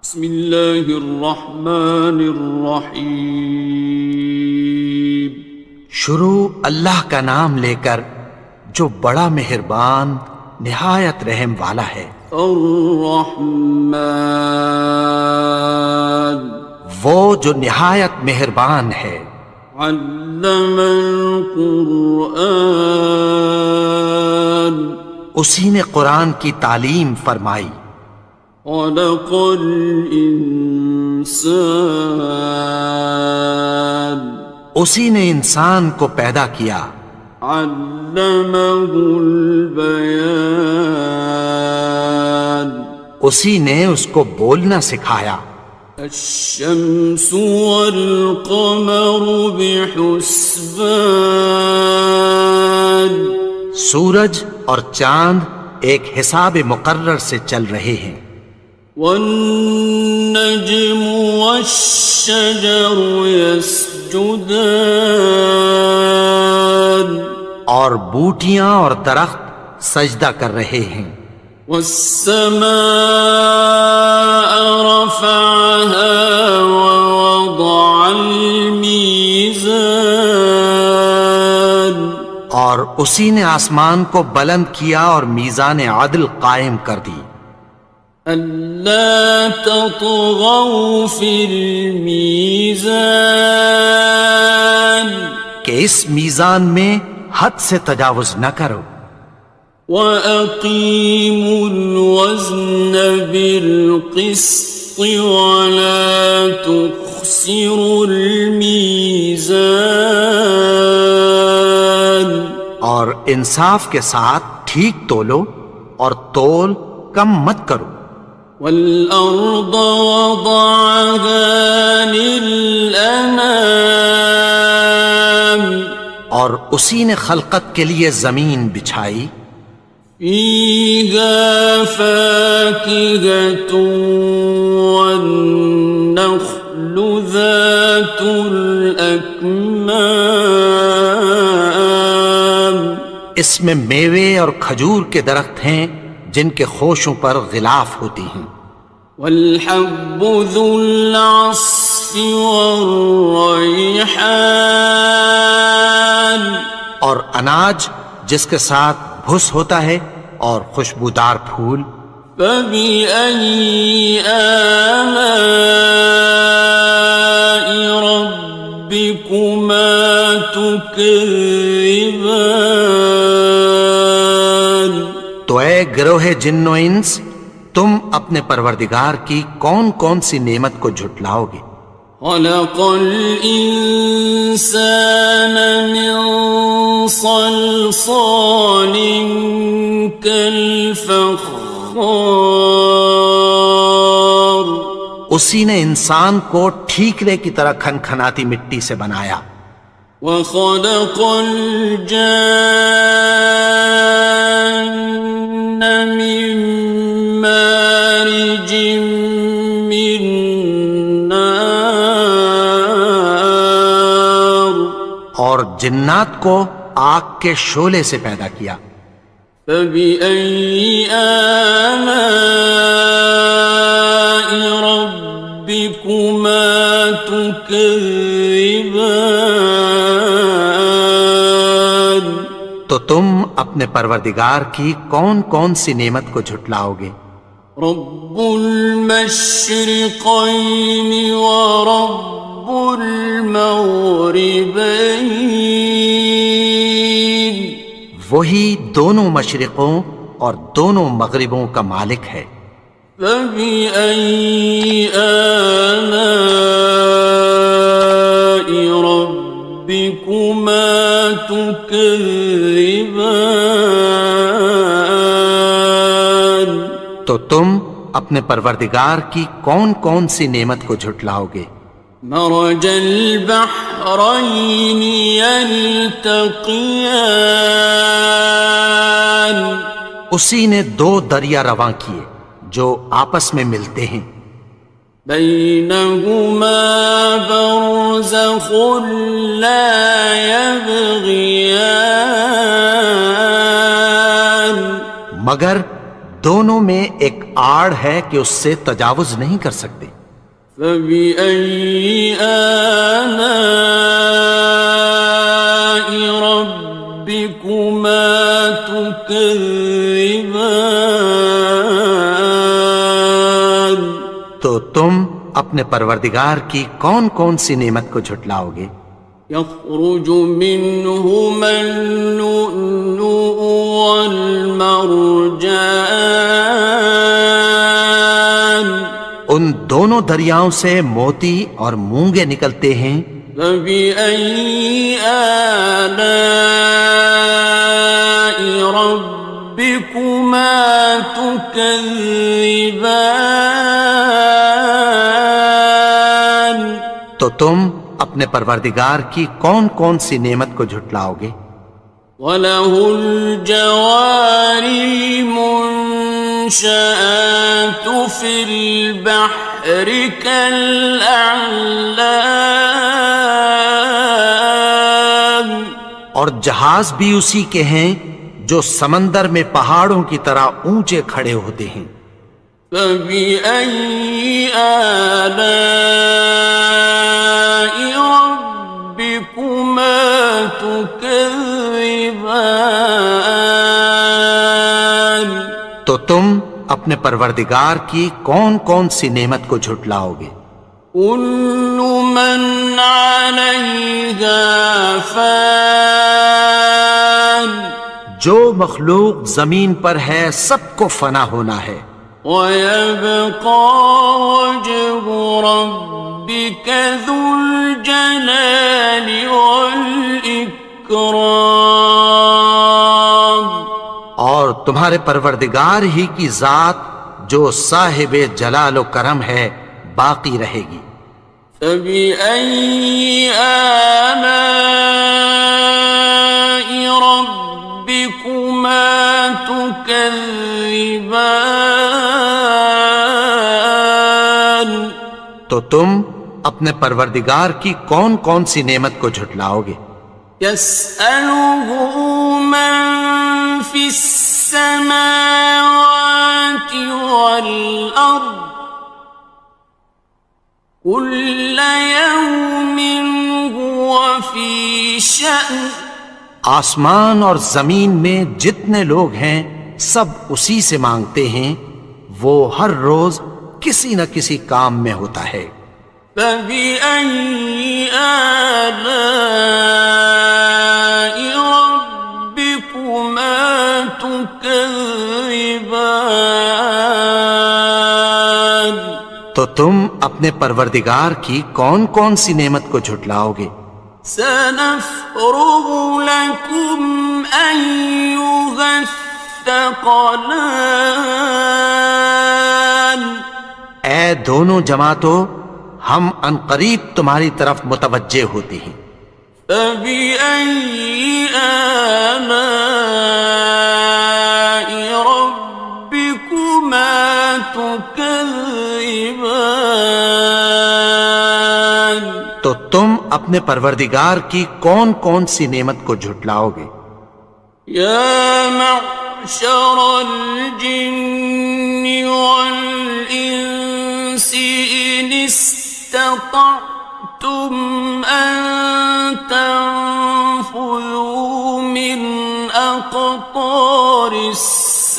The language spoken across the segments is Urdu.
بسم اللہ الرحمن الرحیم۔ شروع اللہ کا نام لے کر جو بڑا مہربان نہایت رحم والا ہے۔ الرحمن، وہ جو نہایت مہربان ہے۔ علم القرآن، اسی نے قرآن کی تعلیم فرمائی۔ خلق الانسان، اسی نے انسان کو پیدا کیا۔ علمہ البیان، اسی نے اس کو بولنا سکھایا۔ الشمس والقمر بحسبان، سورج اور چاند ایک حساب مقرر سے چل رہے ہیں۔ والنجم والشجر يسجدان، اور بوٹیاں اور درخت سجدہ کر رہے ہیں۔ والسماء رفعها ووضع الميزان، اور اسی نے آسمان کو بلند کیا اور میزان عدل قائم کر دی۔ ألا تطغوا في الميزان، کہ اس میزان میں حد سے تجاوز نہ کرو۔ وأقيموا الوزن بالقسط ولا تخسروا الميزان، اور انصاف کے ساتھ ٹھیک تولو اور تول کم مت کرو۔ والأرض وضعها للأنام، اور اسی نے خلقت کے لیے زمین بچھائی۔ فيها فاكهة والنخل ذات الأكمام، اس میں میوے اور کھجور کے درخت ہیں جن کے خوشوں پر غلاف ہوتی ہیں۔ والحب ذو العصف والريحان، اور اناج جس کے ساتھ بھس ہوتا ہے اور خوشبودار پھول۔ فبأي آلاء ربكما تكذبان، تو اے گروہ جن و انس، تم اپنے پروردگار کی کون کون سی نعمت کو جھٹلاؤ گے؟ خلق الإنسان من صلصال كالفخار، اسی نے انسان کو ٹھیکرے کی طرح کھنکھناتی مٹی سے بنایا۔ وخلق الجان من مارج من نار، اور جنات کو آگ کے شعلے سے پیدا کیا۔ فبأي آلاء ربكما تكذبان، تو تم اپنے پروردگار کی کون کون سی نعمت کو جھٹلاؤ گے؟ رب المشرقين ورب المغربين، وہی دونوں مشرقوں اور دونوں مغربوں کا مالک ہے۔ فبأي آلاء ربكما تكذبان، تو تم اپنے پروردگار کی کون کون سی نعمت کو جھٹلاؤ گے؟ مرج البحرين يلتقيان، اسی نے دو دریا رواں کیے جو آپس میں ملتے ہیں۔ بينهما برزخ لا يبغيان، مگر دونوں میں ایک آڑ ہے کہ اس سے تجاوز نہیں کر سکتے۔ فبأي آلاء ربكما تكذبان؟ تو تم اپنے پروردگار کی کون کون سی نعمت کو جھٹلاؤ گے؟ يخرج منهما اللؤلؤ والمرجان، ان دونوں دریاؤں سے موتی اور مونگے نکلتے ہیں۔ فبأي آلاء ربكما تكذبان؟ تو تم اپنے پروردگار کی کون کون سی نعمت کو جھٹلاؤ گے؟ وَلَهُ الْجَوَارِ الْمُنشَآتُ فِي الْبَحْرِ كَالْأَعْلَامِ، اور جہاز بھی اسی کے ہیں جو سمندر میں پہاڑوں کی طرح اونچے کھڑے ہوتے ہیں۔ فَبِأَيِّ آلَاءِ رَبِّكُمَا تُكَذِّبَانِ؟ تو تم اپنے پروردگار کی کون کون سی نعمت کو جھٹلاؤ گے؟ كُلُّ مَنْ عَلَيْهَا فَانٍ، جو مخلوق زمین پر ہے سب کو فنا ہونا ہے۔ وَيَبْقَى وَجْهُ رَبِّكَ ذُو الْجَلَالِ وَالْإِكْرَامِ، اور تمہارے پروردگار ہی کی ذات جو صاحب جلال و کرم ہے باقی رہے گی۔ فَبِأَيِّ آلَاءِ رَبِّكُمَا تُكَذِّبَانِ؟ تو تم اپنے پروردگار کی کون کون سی نعمت کو جھٹلاؤ گے؟ يَسْأَلُهُ مَن فِي السَّمَاوَاتِ وَالْأَرْضِ كُلَّ يَوْمٍ هُوَ فِي شَأْنٍ، آسمان اور زمین میں جتنے لوگ ہیں سب اسی سے مانگتے ہیں، وہ ہر روز کسی نہ کسی کام میں ہوتا ہے۔ فَبِأَيِّ آلَاءِ رَبِّكُمَا تُكَذِّبَانِ؟ تو تم اپنے پروردگار کی کون کون سی نعمت کو جھٹلاؤ گے؟ سَنَفْرُغُ لَكُمْ أَيُّهَ الثَّقَلَانِ، اے دونوں جماعتوں، ہم عنقریب تمہاری طرف متوجہ ہوتے ہیں۔ فَبِأَيِّ آلَاءِ رَبِّكُمَا تُكَذِّبَانِ؟ تو تم اپنے پروردگار کی کون کون سی نعمت کو جھٹلاؤ گے؟ يَا مَعْشَرَ الْجِنِّ وَالْإِنسِ إِنِ اسْتَطَعْتُمْ أَن تَنفُذُوا مِنْ أَقْطَارِ السَّمَاوَاتِ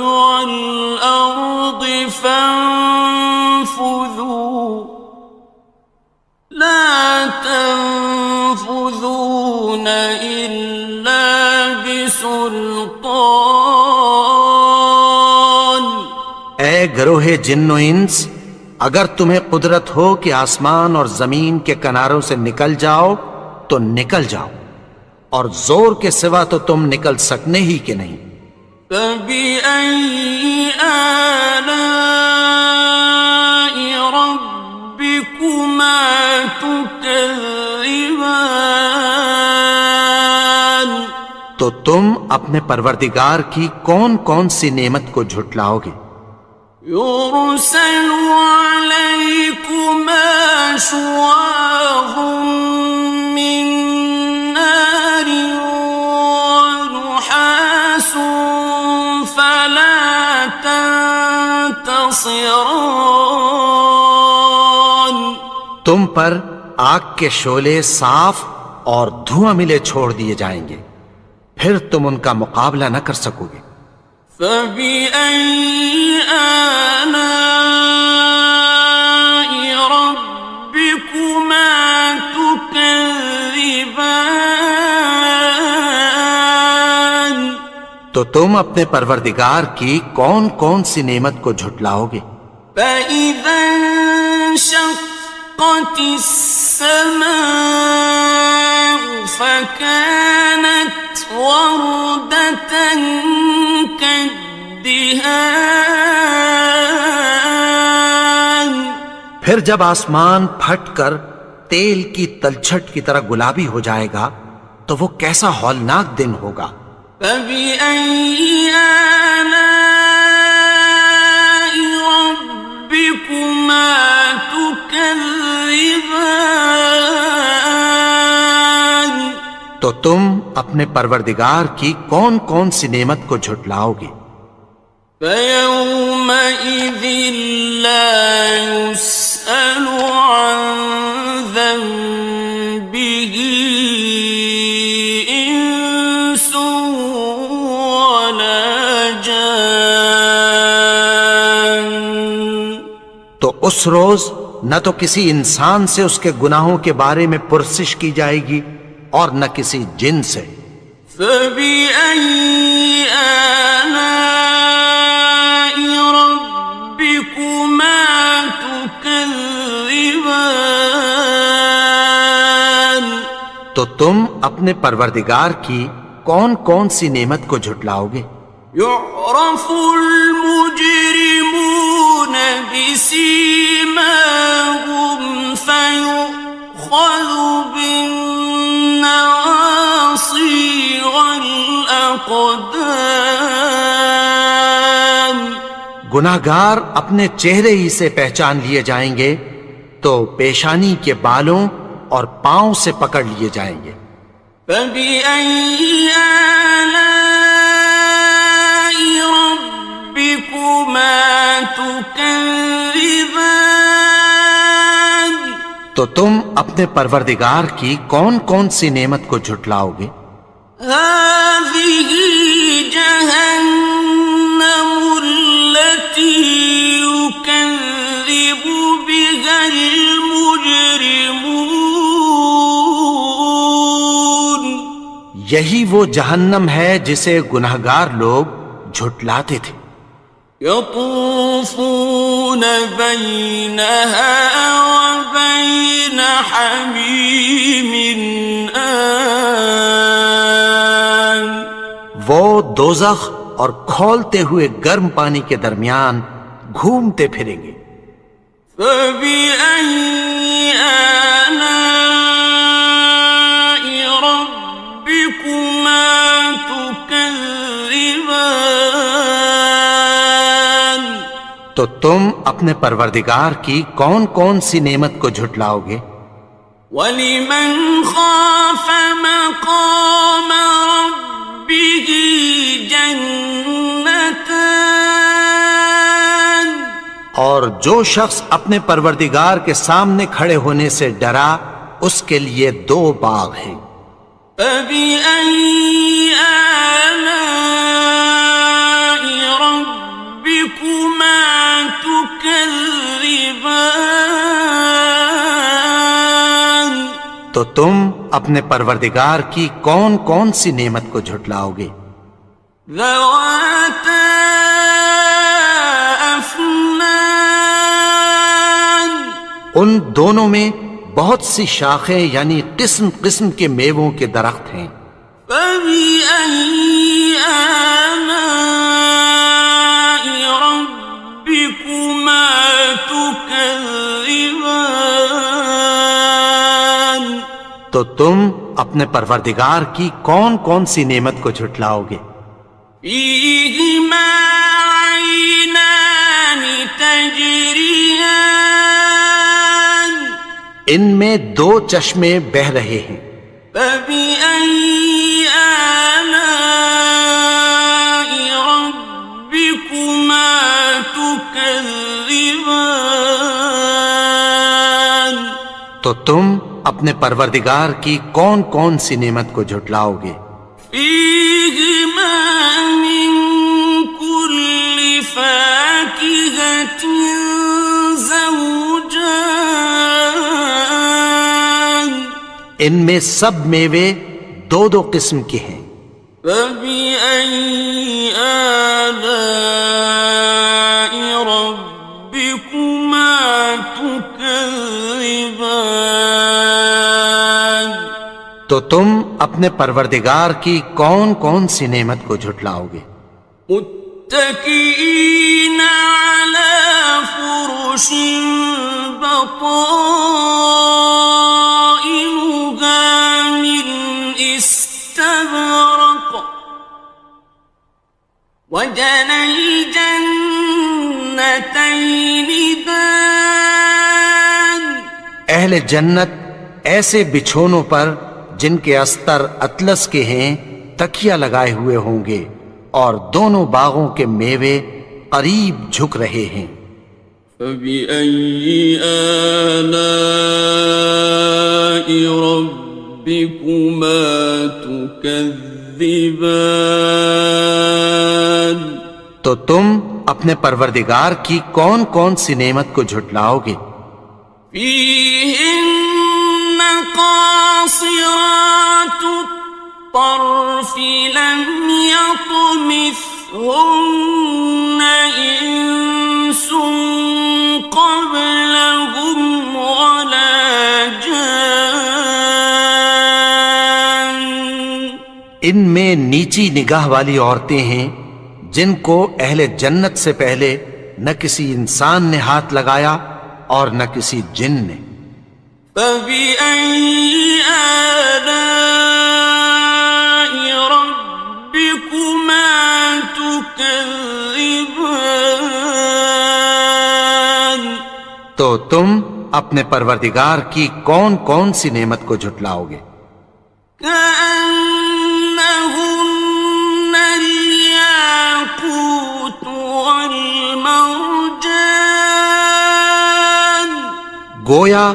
وَالْأَرْضِ فَانفُذُوا لَا تَنفُذُونَ إِلَّا بِسُلْطَانٍ۔ اے گروہ جن و انس، اگر تمہیں قدرت ہو کہ آسمان اور زمین کے کناروں سے نکل جاؤ تو نکل جاؤ، اور زور کے سوا تو تم نکل سکنے ہی کہ نہیں۔ فَبِأَيِّ آلَاءِ رَبِّكُمَا تُكَذِّبَانِ؟ تو تم اپنے پروردگار کی کون کون سی نعمت کو جھٹلاؤ گے؟ يُرْسَلُ عَلَيْكُمَا شُوَاظٌ مِّن نَّارٍ وَنُحَاسٌ فَلَا خاصران. تم پر آگ کے شعلے صاف اور دھواں ملے چھوڑ دیے جائیں گے، پھر تم ان کا مقابلہ نہ کر سکو گے۔ فبأي آلاء ربكما تكذبان. تو تم اپنے پروردگار کی کون کون سی نعمت کو جھٹلاؤ گے؟ فإذا انشقت السماء فكانت وردة كالدهان. پھر جب آسمان پھٹ کر تیل کی تلچھٹ کی طرح گلابی ہو جائے گا تو وہ کیسا ہولناک دن ہوگا۔ فبأي آلاء ربكما تكذبان. تو تم اپنے پروردگار کی کون کون سی نعمت کو جھٹلاؤ گے؟ فيومئذ لا يسأل عن ذنبه إنس ولا جان. تو اس روز نہ تو کسی انسان سے اس کے گناہوں کے بارے میں پرسش کی جائے گی اور نہ کسی جن سے۔ فبأي آلاء ربكما تكذبان. تو تم اپنے پروردگار کی کون کون سی نعمت کو جھٹلاؤ گے؟ يعرف المجرمون بسيماهم فيؤخذ بالنواصي والأقدام. گناہگار اپنے چہرے ہی سے پہچان لیے جائیں گے تو پیشانی کے بالوں اور پاؤں سے پکڑ لیے جائیں گے۔ فبأي آلاء ربكما تكذبان. تو تم اپنے پروردگار کی کون کون سی نعمت کو جھٹلاؤ گے؟ هذه جهنم التي يكذب بها المجرمون. یہی وہ جہنم ہے جسے گناہگار لوگ جھٹلاتے تھے۔ يطوفون بينها وبين حميم آن. وہ دوزخ اور کھولتے ہوئے گرم پانی کے درمیان گھومتے پھریں گے۔ فبأي آلاء ربكما تكذبان. تو تم اپنے پروردگار کی کون کون سی نعمت کو جھٹلاؤ گے؟ وَلِمَنْ خَافَ مَقَامَ رَبِّهِ جَنَّتَانِ. اور جو شخص اپنے پروردگار کے سامنے کھڑے ہونے سے ڈرا اس کے لیے 2 باغ ہیں۔ فَبِأَيِّ آلَاءِ رَبِّكُمَا تُكَذِّبَانِ. تو تم اپنے پروردگار کی کون کون سی نعمت کو جھٹلاؤ گے؟ ذَوَاتَا أَفْنَانٍ. ان دونوں میں بہت سی شاخیں یعنی قسم قسم کے میووں کے درخت ہیں۔ فَبِأَيِّ آلَاءِ رَبِّكُمَا تُكَذِّبَانِ. تو تم اپنے پروردگار کی کون کون سی نعمت کو جھٹلاؤ گے؟ فِيهِمَا عَيْنَانِ تَجْرِيَانِ. ان میں 2 چشمے بہہ رہے ہیں۔ فَبِأَيِّ آلَاءِ رَبِّكُمَا تُكَذِّبَانِ. تو تم اپنے پروردگار کی کون کون سی نعمت کو جھٹلاؤ گے؟ فيهما من كل فاكهة زوجان ان میں سب میوے دو دو قسم کے ہیں۔ فبأي آلاء ربكما تكذبان تو تم اپنے پروردگار کی کون کون سی نعمت کو جھٹلاؤ گے؟ متكئين على فرش بطائنها من استبرق وجنى الجنتين دان اہل جنت ایسے بچھونوں پر جن کے استر اطلس کے ہیں تکیہ لگائے ہوئے ہوں گے، اور دونوں باغوں کے میوے قریب جھک رہے ہیں۔ فبأي آلاء ربكما تكذبان تو تم اپنے پروردگار کی کون کون سی نعمت کو جھٹلاؤ گے؟ فيهن قاصرات الطرف لم يطمثهن إنس قبلهم ولا جان ان میں نیچی نگاہ والی عورتیں ہیں جن کو اہل جنت سے پہلے نہ کسی انسان نے ہاتھ لگایا اور نہ کسی جن نے۔ فبأي آلاء ربكما تكذبان تو تم اپنے پروردگار کی کون کون سی نعمت کو جھٹلاؤ گے؟ كأنهن الياقوت والمرجان گویا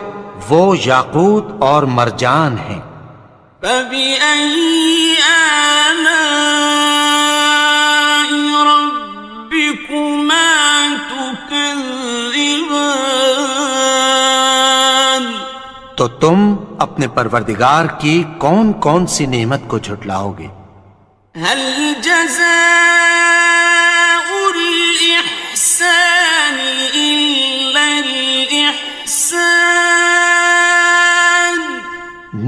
وہ یاقوت اور مرجان ہیں۔ فبأي آلاء ربكما تكذبان تو تم اپنے پروردگار کی کون کون سی نعمت کو جھٹلاؤ گے؟ هل جزاء الإحسان إلا الإحسان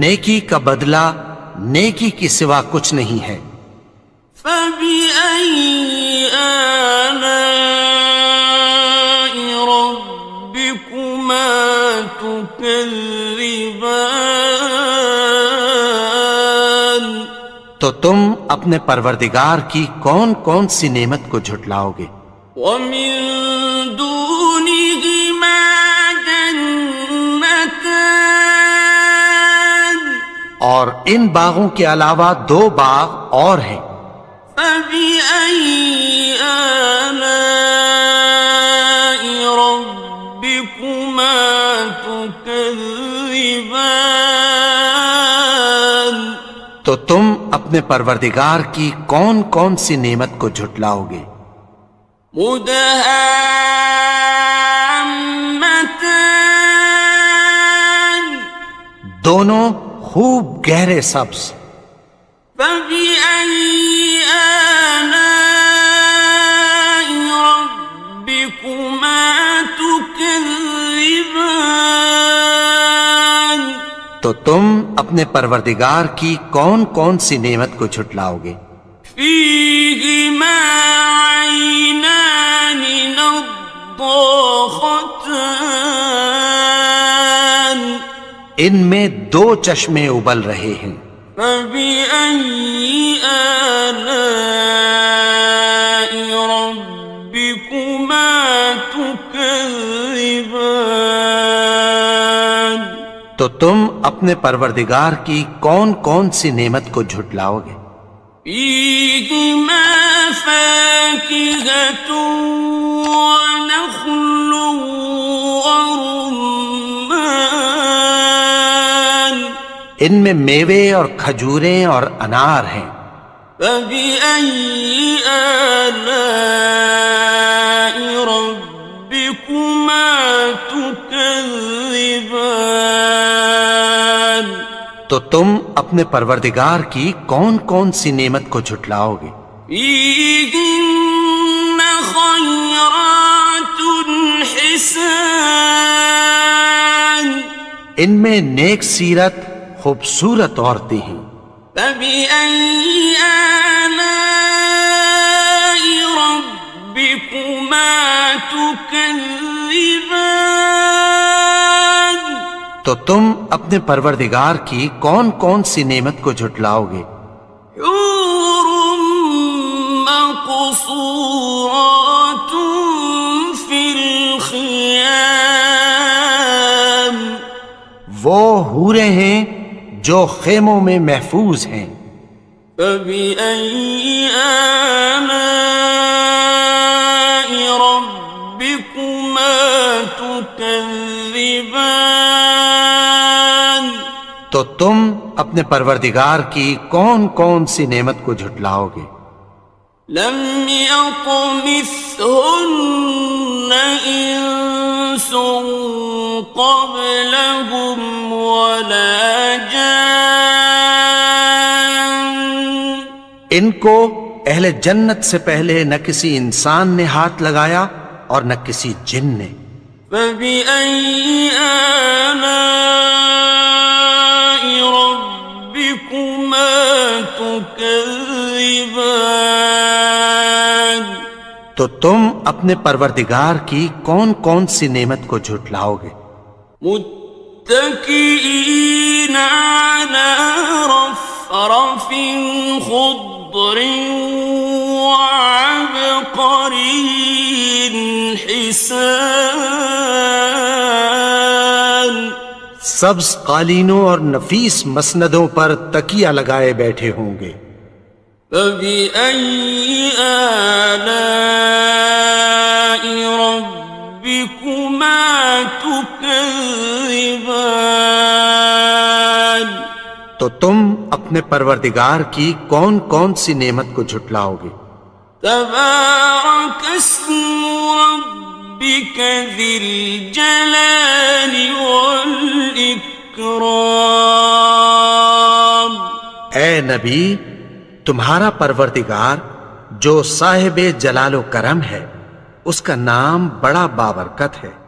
نیکی کا بدلہ نیکی کی سوا کچھ نہیں ہے۔ فبأي آلاء ربكما تكذبان تو تم اپنے پروردگار کی کون کون سی نعمت کو جھٹلاؤ گے؟ ومن دونهما جنتان اور ان باغوں کے علاوہ دو باغ اور ہیں۔ فبأي آلاء ربكما تكذبان تو تم اپنے پروردگار کی کون کون سی نعمت کو جھٹلاؤ گے؟ مدهامتان دونوں خوب گہرے سبز۔ فبأي آلاء ربكما تكذبان تو تم اپنے پروردگار کی کون کون سی نعمت کو جھٹلاؤ گے؟ فيهما عينان نضاختان ان میں دو چشمے ابل رہے ہیں۔ فبأي آلاء ربكما تكذبان تو تم اپنے پروردگار کی کون کون سی نعمت کو جھٹلاؤ گے؟ فيهما فاكهة ونخل ورمان ان میں میوے اور کھجوریں اور انار ہیں۔ فبأي آلاء ربكما تكذبان؟ تو تم اپنے پروردگار کی کون کون سی نعمت کو جھٹلاؤ گے؟ فيهن خيرات حسان، ان میں نیک سیرت خوبصورت عورتیں ہیں۔ فبأي آلاء ربكما تكذبان؟ تو تم اپنے پروردگار کی کون کون سی نعمت کو جھٹلاؤ گے؟ حور مقصورات في الخيام، وہ حوریں ہیں جو خیموں میں محفوظ ہیں۔ فبأي آلاء ربكما تكذبان؟ تو تم اپنے پروردگار کی کون کون سی نعمت کو جھٹلاؤ گے؟ لم يطمثهن إنس قبلهم ولا جان، ان کو اہل جنت سے پہلے نہ کسی انسان نے ہاتھ لگایا اور نہ کسی جن نے۔ فبأي آلاء ربكما تكذبان؟ تو تم اپنے پروردگار کی کون کون سی نعمت کو جھٹلاؤ گے؟ متكئين على رفرف خضر وعبقري حسان، سبز قالینوں اور نفیس مسندوں پر تکیہ لگائے بیٹھے ہوں گے۔ فبأي آلاء ربكما تكذبان؟ تو تم اپنے پروردگار کی کون کون سی نعمت کو جھٹلاؤ گے؟ تبارك اسم ربك ذي الجلال والإكرام۔ اے نبی، تمہارا پروردگار جو صاحب جلال و کرم ہے، اس کا نام بڑا بابرکت ہے۔